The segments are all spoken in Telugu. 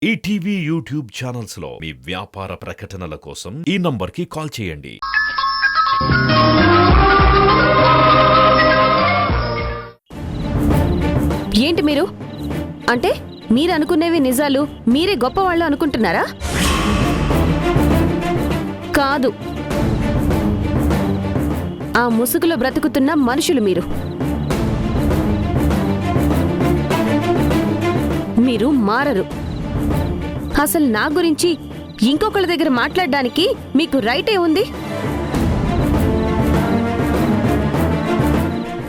ఈటీవీ యూట్యూబ్ ఛానల్స్ లో మీ వ్యాపార ప్రకటనల కోసం ఈ నంబర్కి కాల్ చేయండి. ఏంటి మీరు అంటే మీరు అనుకునేవి నిజాలు మీరే గొప్పవాళ్ళు అనుకుంటున్నారా? కాదు, ఆ ముసుగులో బ్రతుకుతున్న మనుషులు మీరు. మీరు మారరు. అసలు నా గురించి ఇంకొకళ్ళ దగ్గర మాట్లాడడానికి మీకు రైటే ఉంది?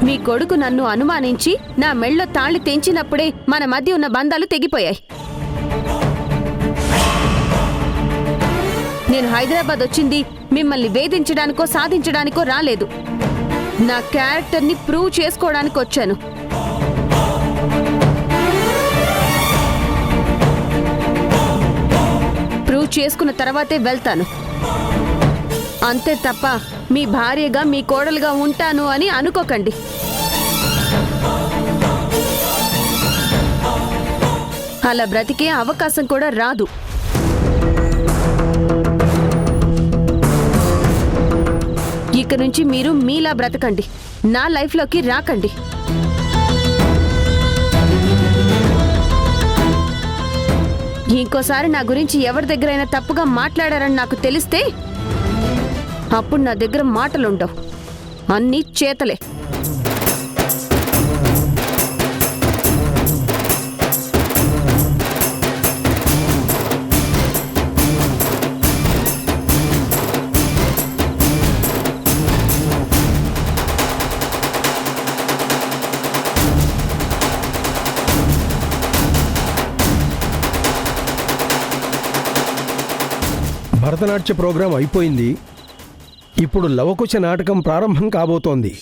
మీ కొడుకు నన్ను అనుమానించి నా మెళ్ళో తాళి తెంచినప్పుడే మన మధ్య ఉన్న బంధాలు తెగిపోయాయి. నేను హైదరాబాద్ వచ్చింది మిమ్మల్ని వేధించడానికో సాధించడానికో రాలేదు. నా క్యారెక్టర్ని ప్రూవ్ చేసుకోవడానికి వచ్చాను. ప్రూవ్ చేసుకున్న తర్వాతే వెళ్తాను. అంతే తప్ప మీ భార్యగా మీ కోడలుగా ఉంటాను అని అనుకోకండి. అలా బ్రతికే అవకాశం కూడా రాదు. ఇక నుంచి మీరు మీలా బ్రతకండి, నా లైఫ్లోకి రాకండి. ఇంకోసారి నా గురించి ఎవరి దగ్గరైనా తప్పుగా మాట్లాడారని నాకు తెలిస్తే అప్పుడు నా దగ్గర మాటలుండవు, అన్నీ చేతలే. భరతనాట్య ప్రోగ్రాం అయిపోయింది. ఇప్పుడు లవకుశ నాటకం ప్రారంభం కాబోతోంది.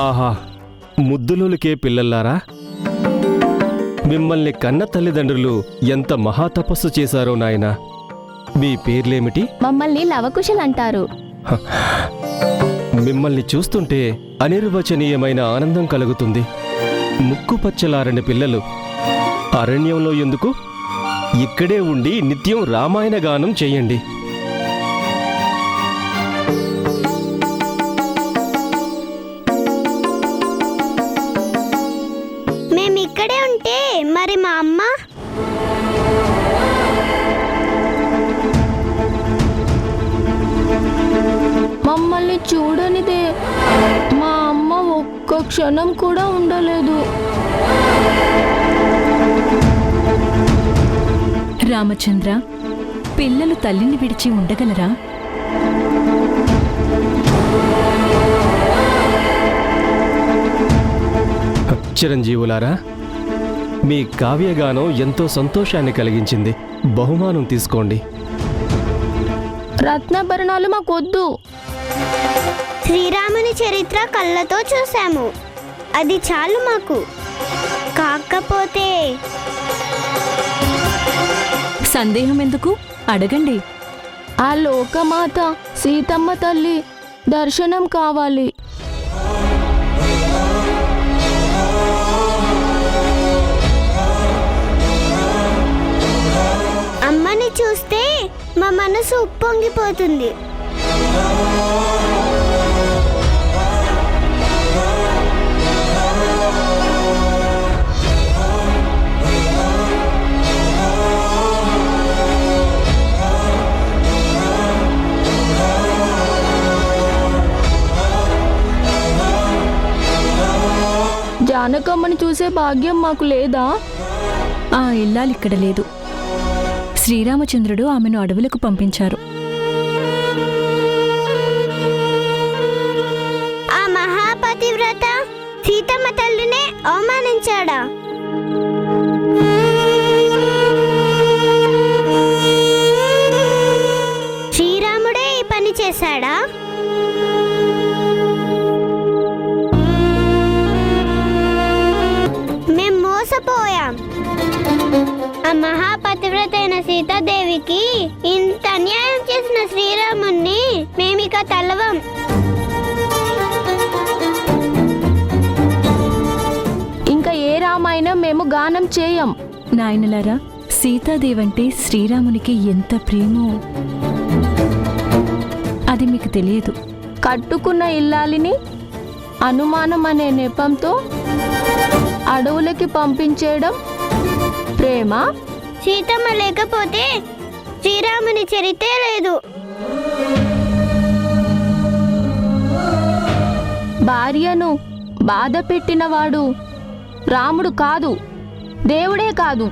ఆహా, ముద్దులోలికే పిల్లల్లారా, మిమ్మల్ని కన్న తల్లిదండ్రులు ఎంత మహాతపస్సు చేశారో నాయనా. మీ పేర్లేమిటి? మమ్మల్ని లవకుశలంటారు. మిమ్మల్ని చూస్తుంటే అనిర్వచనీయమైన ఆనందం కలుగుతుంది. ముక్కుపచ్చలారని పిల్లలు అరణ్యంలో ఎందుకు? ఇక్కడే ఉండి నిత్యం రామాయణ గానం చేయండి. మేమిక్కడే ఉంటే మరి మా అమ్మ? మమ్మల్ని చూడనిదే మా అమ్మ ఒక్క క్షణం కూడా ఉండలేదు. రామచంద్ర, పిల్లలు తల్లిని విడిచి ఉండగలరా? చిరంజీవులారా, మీ కావ్యగానం ఎంతో సంతోషాన్ని కలిగించింది. బహుమానం తీసుకోండి. రత్నాభరణాలు మాకొద్దు. శ్రీరాముని చరిత్ర కళ్ళతో చూసాము, అది చాలు మాకు. కాకపోతే సందేహం ఎందుకు, అడగండి. ఆ లోకమాత సీతమ్మ తల్లి దర్శనం కావాలి. అమ్మని చూస్తే మా మనసు ఉప్పొంగిపోతుంది. జానకమ్మని చూసే భాగ్యం మాకు లేదా? ఆ ఇల్లాలిక్కడ లేదు. శ్రీరామచంద్రుడు ఆమెను అడవులకు పంపించారు. ఆ మహాపతివ్రత సీతమ్మ తల్లినే అవమానించాడా? శ్రీరాముడే ఈ పని చేశాడా? మేం మోసపోయాం. ఆ మహాపతివ్రత అయిన సీతాదేవికి ఇంత అన్యాయం చేసిన శ్రీరాముణ్ణి మేమిక తలవం. ఇంకా ఏ రామాయణం మేము గానం చేయం. నాయనలారా, సీతాదేవంటే శ్రీరామునికి ఎంత ప్రేమో అది మీకు తెలియదు. కట్టుకున్న ఇల్లాలిని అనుమానం అనే నెపంతో అడవులకి పంపించేయడం ప్రేమ? సీతమ్మ లేకపోతే శ్రీరాముని చరిత్రే లేదు. భార్యను బాధ పెట్టినవాడు రాముడు కాదు, దేవుడే కాదు.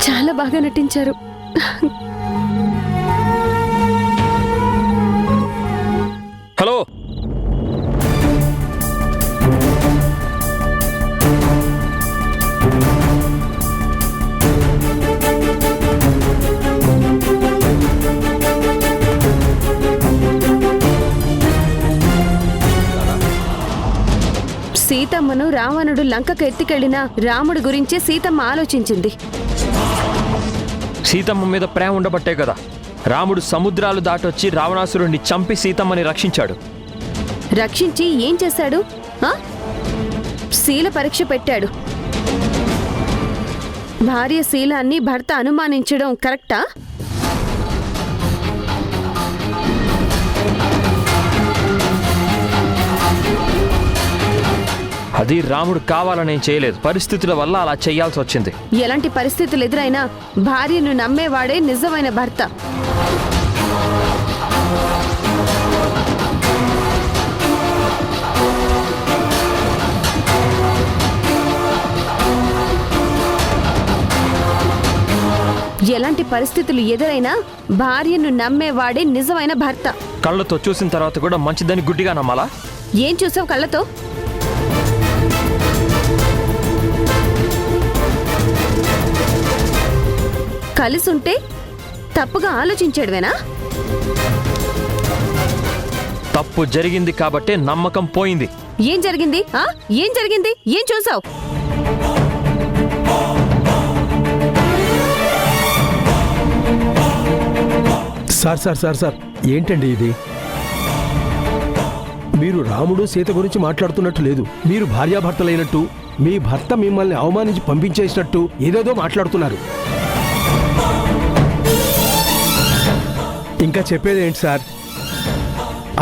చాలా బాగా నటించారు. హలో, సీతమ్మను రావణుడు లంకకు ఎత్తికెళ్లిన రాముడి గురించి సీతమ్మ ఆలోచించింది. సీతమ్మ మీద ప్రేమ ఉండబట్టే కదా రాముడు సముద్రాలు దాటొచ్చి రావణాసురుణ్ణి చంపి సీతమ్మని రక్షించాడు. రక్షించి ఏం చేశాడు? శీల పరీక్ష పెట్టాడు. భార్య శీలాన్ని భర్త అనుమానించడం కరెక్టా? అది రాముడు కావాలనేం చేయలేదు, పరిస్థితుల వల్ల అలా చేయాల్సి వచ్చింది. ఎలాంటి పరిస్థితులు ఎదురైనా భార్యను నమ్మేవాడే నిజమైన భర్త. ఎలాంటి పరిస్థితులు ఎదురైనా భార్యను నమ్మేవాడే నిజమైన భర్త. కళ్ళతో చూసిన తర్వాత కూడా మంచిదని గుడ్డిగా నమ్మాలా? ఏం చూసావు కళ్ళతో? కలిసుంటే తప్పుగా ఆలోచించాడువేనా? తప్పు జరిగింది కాబట్టే నమ్మకం పోయింది. ఏం జరిగింది? ఏం జరిగింది? ఏం చూసావు? సార్ సార్ సార్ సార్ ఏంటండి ఇది? మీరు రాముడు సీత గురించి మాట్లాడుతున్నట్టు లేదు. మీరు భార్యాభర్తలైనట్టు, మీ భర్త మిమ్మల్ని అవమానించి పంపించేసినట్టు ఏదేదో మాట్లాడుతున్నారు. ఇంకా చెప్పేది ఏంటి సార్?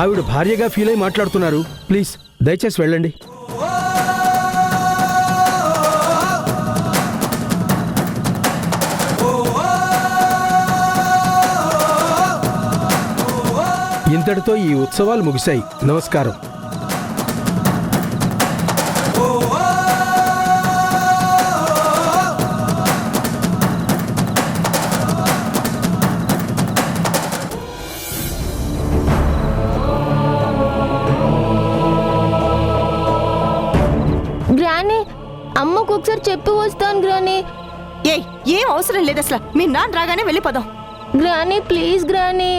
ఆవిడ భార్యగా ఫీల్ అయి మాట్లాడుతున్నారు. ప్లీజ్ దయచేసి వెళ్ళండి. ఇంతటితో ఈ ఉత్సవాలు ముగిశాయి. నమస్కారం. అమ్మకు ఒకసారి చెప్పి వస్తాను గ్రాని. ఏం అవసరం లేదు అసలు. మీ నాన్న రాగానే వెళ్ళిపోదాం. గ్రాని ప్లీజ్ గ్రాని,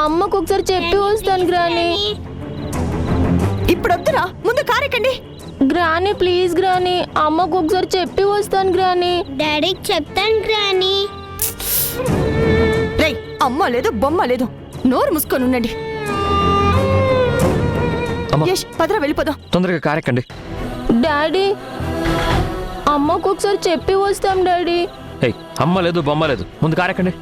అమ్మకు ఒకసారి చెప్పి వస్తాను గ్రాని. ఇప్పుడు వద్దురా, ముందు కారెక్కండి. గ్రాని ప్లీజ్ గ్రాని, అమ్మకు ఒకసారి చెప్పి వస్తాను గ్రాని. డాడీకి చెప్తాను గ్రాని. రేయ్, అమ్మ లేదు బొమ్మ లేదు, నోరు మూసుకొని ఉండండి. అమ్మ. యష్, పదరా వెళ్ళిపోదాం. తొందరగా కారెక్కండి. డాడీ, అమ్మకు ఒకసారి చెప్పి వస్తాం డాడీ. ఏయ్, అమ్మ లేదు బొమ్మ లేదు, ముందు కారెక్కండి.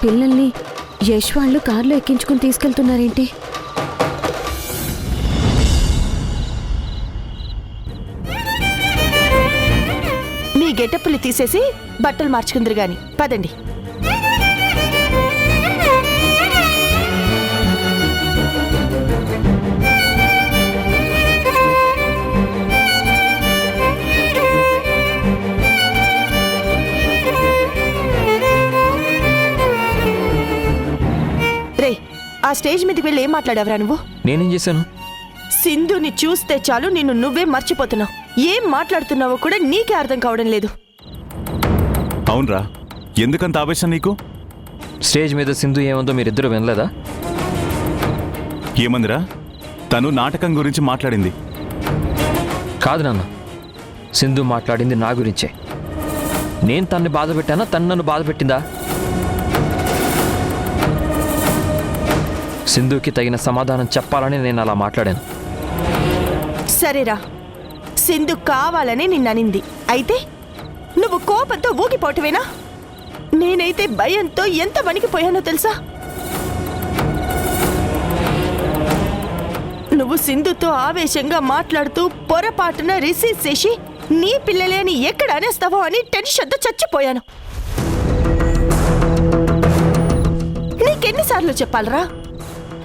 పిల్లల్ని యశ్ వాళ్ళు కారులో ఎక్కించుకుని తీసుకెళ్తున్నారేంటి? మీ గెటప్పులు తీసేసి బట్టలు మార్చుకుందరు గాని పదండి. రే, ఆ స్టేజ్ మీదకి వెళ్ళి ఏం మాట్లాడావరా నువ్వు? నేనేం చేశాను? సింధుని చూస్తే చాలు నిన్ను నువ్వే మర్చిపోతున్నావు. ఏం మాట్లాడుతున్నావో కూడా నీకే అర్థం కావడం లేదు. అవునరా, ఎందుకంత ఆవేశం నీకు? స్టేజ్ మీద సింధు ఏముందో మీరిద్దరు వినలేదా? ఏమందిరా? తను నాటకం గురించి మాట్లాడింది. కాదు నాన్న, సింధు మాట్లాడింది నా గురించే. నేను తన్ని బాధ పెట్టానా, తను నన్ను బాధ పెట్టిందా? సింధుకి తగిన సమాధానం చెప్పాలని నేను అలా మాట్లాడాను. సరేరా, సింధు కావాలని నిన్ననింది. అయితే నువ్వు కోపంతో ఊగిపోవటమేనా? నేనైతే భయంతో ఎంత వణికిపోయానో తెలుసా? నువ్వు సింధుతో ఆవేశంగా మాట్లాడుతూ పొరపాటున రిసీవ్ చేసి నీ పిల్లలే అని ఎక్కడ అనేస్తావో అని టెన్షన్తో చచ్చిపోయాను. నీకెన్నిసార్లు చెప్పాలరా?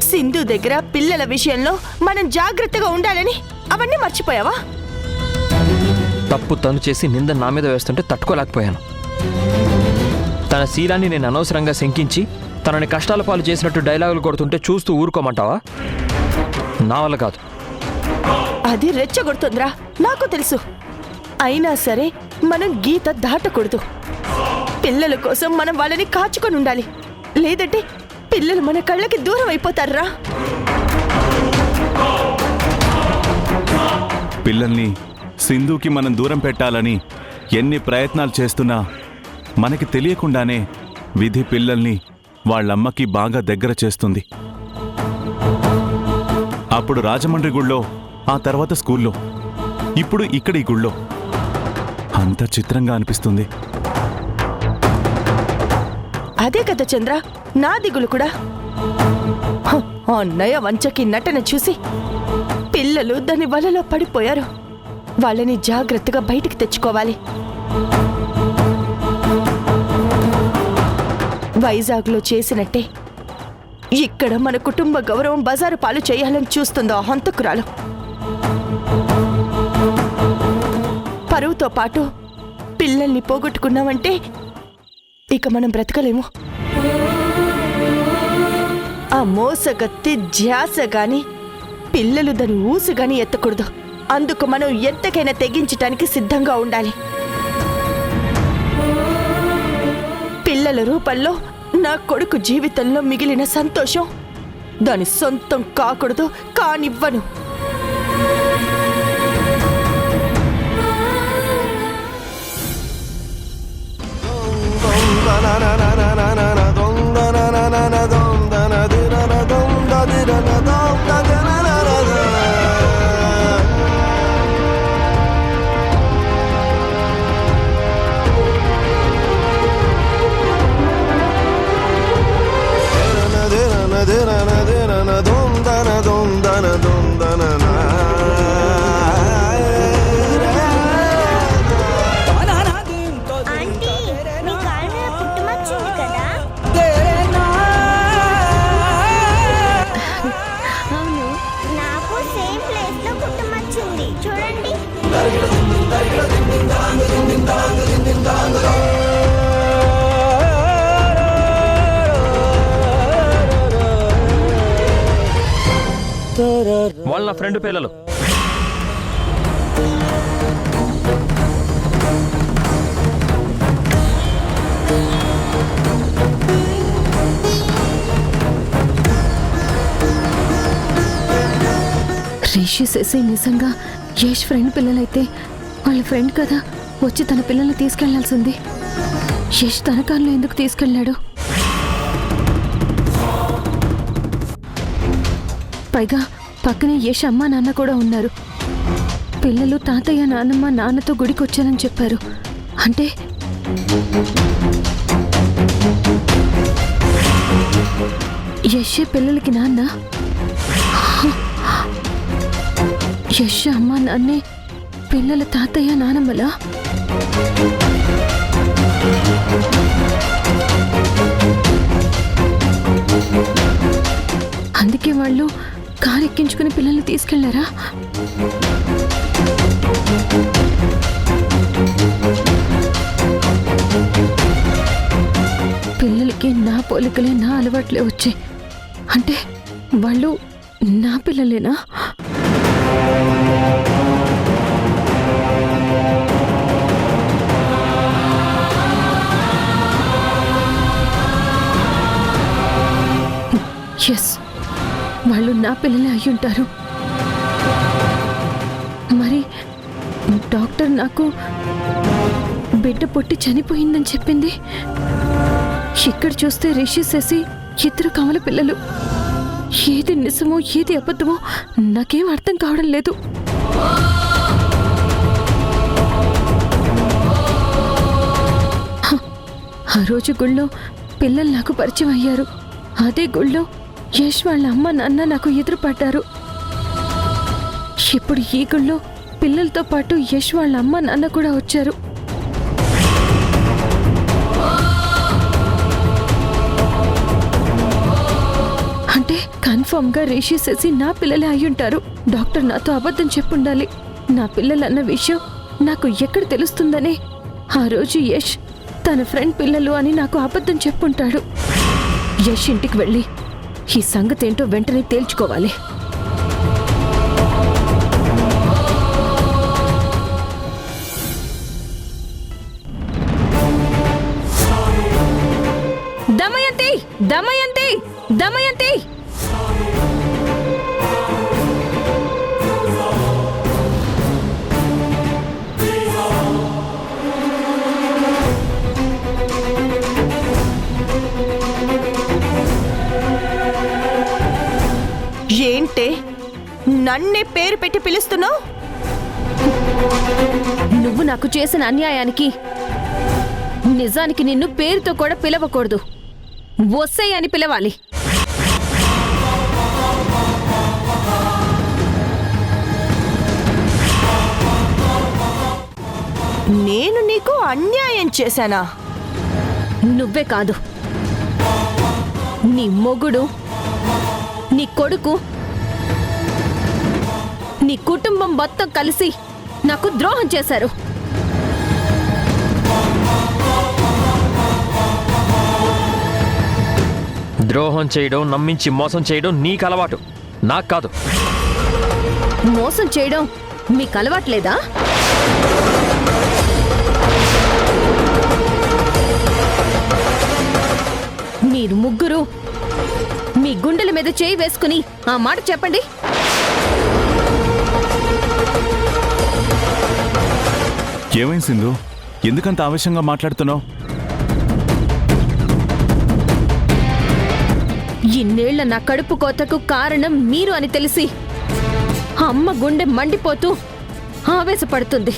సింధు దగ్గర పిల్లల విషయంలో మనం జాగ్రత్తగా ఉండాలని. అవన్నీ మర్చిపోయావా? తప్పు తను చేసి నింద నా మీద వేస్తుంటే తట్టుకోలేకపోయాను. తన శీలాన్ని నేను అనవసరంగా శంకించి తనని కష్టాల పాలు చేసినట్టు డైలాగులు కొడుతుంటే చూస్తూ ఊరుకోమంటావా? నా వల్ల కాదు. అది రెచ్చగొడుతుందిరా, నాకు తెలుసు. అయినా సరే మనం గీత దాటకూడదు. పిల్లల కోసం మనం వాళ్ళని కాచుకొని ఉండాలి. లేదంటే పిల్లలు మన కళ్ళకి దూరం అయిపోతారా? పిల్లల్ని సింధుకి మనం దూరం పెట్టాలని ఎన్ని ప్రయత్నాలు చేస్తున్నా మనకి తెలియకుండానే విధి పిల్లల్ని వాళ్ళమ్మకి బాగా దగ్గర చేస్తుంది. అప్పుడు రాజమండ్రి గుళ్ళో, ఆ తర్వాత స్కూల్లో, ఇప్పుడు ఇక్కడ ఈ గుళ్ళో. అంత చిత్రంగా అనిపిస్తుంది. అదే కదా చంద్ర, నా దిగులు కూడా. అన్నయ్య వంచకి నటన చూసి పిల్లలు దాని వలలో పడిపోయారు. వాళ్ళని జాగ్రత్తగా బయటికి తెచ్చుకోవాలి. వైజాగ్లో చేసినట్టే ఇక్కడ మన కుటుంబ గౌరవం బజారు పాలు చేయాలని చూస్తుందో ఆ హంతకురాలు. పరువుతో పాటు పిల్లల్ని పోగొట్టుకున్నామంటే ఇక మనం బ్రతకలేము. ఆ మోసగత్తి ధ్యాస గాని పిల్లలు దాని ఊసు గాని ఎత్తకూడదు. అందుకు మనం ఎంతకైనా తెగించటానికి సిద్ధంగా ఉండాలి. పిల్లల రూపంలో నా కొడుకు జీవితంలో మిగిలిన సంతోషం దాని సొంతం కాకూడదు, కానివ్వను. సేమ్ ప్లేస్ లో కుట్టుమచ్చింది చూడండి. వాళ్ళ నా ఫ్రెండ్ పిల్లలు. రిషి శశి నిజంగా యష్ ఫ్రెండ్ పిల్లలైతే వాళ్ళ ఫ్రెండ్ కదా వచ్చి తన పిల్లల్ని తీసుకెళ్లాల్సింది. యష్ తన కారులో ఎందుకు తీసుకెళ్ళాడు? పైగా పక్కనే యష్ అమ్మ నాన్న కూడా ఉన్నారు. పిల్లలు తాతయ్య నాన్నమ్మ నాన్నతో గుడికి వచ్చారని చెప్పారు. అంటే యష్ పిల్లలకి నాన్న, యష్ అమ్మ నాన్నే పిల్లల తాతయ్య నానమ్మలా? అందుకే వాళ్ళు కారు ఎక్కించుకుని పిల్లల్ని తీసుకెళ్లారా? పిల్లలకి నా పోలికలే నా అలవాట్లే వచ్చాయి. అంటే వాళ్ళు నా పిల్లలేనా? ఎస్, వాళ్ళు నా పిల్లలే అయ్యుంటారు. మరి డాక్టర్ నాకు బిడ్డ పుట్టి చనిపోయిందని చెప్పింది. ఇక్కడ చూస్తే రిషి శశి ఇద్దరు కమల పిల్లలు. ఏది నిజమో ఏది అబద్ధమో నాకేం అర్థం కావడం లేదు. ఆ రోజు గుళ్ళో పిల్లలు నాకు పరిచయం అయ్యారు. అదే గుళ్ళో యష్ వాళ్ళ అమ్మ నాన్న నాకు ఎదురుపడ్డారు. ఇప్పుడు ఈ గుళ్ళో పిల్లలతో పాటు యష్ వాళ్ళ అమ్మ నాన్న కూడా వచ్చారు. అంటే కన్ఫర్మ్ గా రిషి శశి నా పిల్లలే అయ్యుంటారు. డాక్టర్ నాతో అబద్ధం చెప్పుండాలి. నా పిల్లలన్న విషయం నాకు ఎక్కడ తెలుస్తుందని ఆ రోజు యష్ తన ఫ్రెండ్ పిల్లలు అని నాకు అబద్ధం చెప్పుంటాడు. యష్ ఇంటికి వెళ్ళి ఈ సంగతి ఏంటో వెంటనే తేల్చుకోవాలి. దమయంతి, దమయంతి, దమయంతి! ఏంటే నన్నే పేరు పెట్టి పిలుస్తున్నావు? నువ్వు నాకు చేసిన అన్యాయానికి నిజానికి నిన్ను పేరుతో కూడా పిలవకూడదు. వస్తాయి అని పిలవాలి. నేను నీకు అన్యాయం చేశానా? నువ్వే కాదు, నీ మొగుడు, నీ కొడుకు, నీ కుటుంబం మొత్తం కలిసి నాకు ద్రోహం చేశారు. ద్రోహం చేయడం, నమ్మించి మోసం చేయడం నీకు అలవాటు, నాకు కాదు. మోసం చేయడం మీకు అలవాట్లేదా? మీరు ముగ్గురు మీ గుండెల మీద చేయి వేసుకుని ఆ మాట చెప్పండి. ఏమైంది సింధు? ఎందుకంత ఆవేశంగా మాట్లాడుతున్నావు? ఇన్నేళ్ల నా కడుపు కోతకు కారణం మీరు అని తెలిసి అమ్మ గుండె మండిపోతూ ఆవేశపడుతుంది.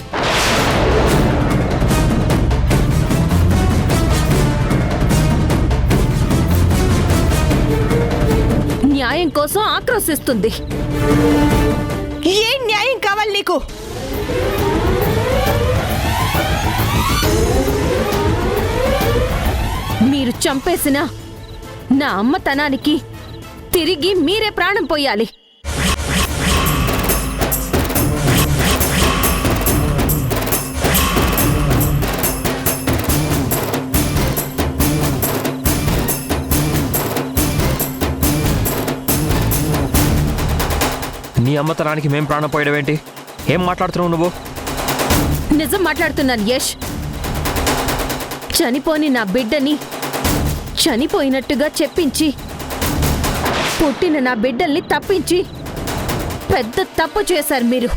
న్యాయం కోసం ఆక్రోశిస్తుంది. ఏ న్యాయం కావాలి నీకు? మీరు చంపేసిన నా అమ్మతనానికి తిరిగి మీరే ప్రాణం పోయాలి. నీ అమ్మతనానికి మేం ప్రాణం పోయడం ఏంటి? ఏం మాట్లాడుతున్నావు నువ్వు? నిజం మాట్లాడుతున్నాను యష్. చనిపోని నా బిడ్డని చనిపోయినట్టుగా చెప్పించి పుట్టిన నా బిడ్డల్ని తప్పించి పెద్ద తప్పు చేశారు మీరు.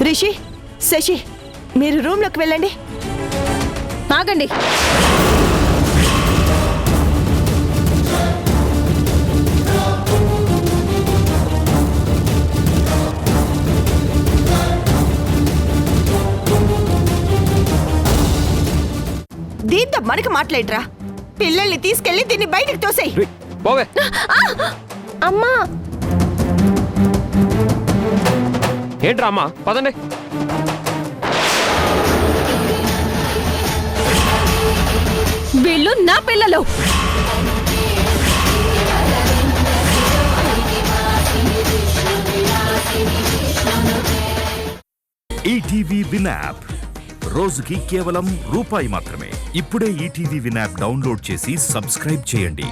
రిషి, శశి, మీరు రూమ్లోకి వెళ్ళండి. ఆగండి. దీంతో మనకి మాట్లాడరా. పిల్లల్ని తీసుకెళ్లి దీన్ని బయటికి తోసేయ్. పోవే. అమ్మా ఏంట్రా అమ్మా, పదండి. వీళ్ళు నా పిల్లలు. ఈటీవీ విన్ యాప్ రోజుకి కేవలం రూపాయి మాత్రమే. ఇప్పుడే ఈటీవీ విన్ యాప్ డౌన్లోడ్ చేసి సబ్స్క్రైబ్ చేయండి.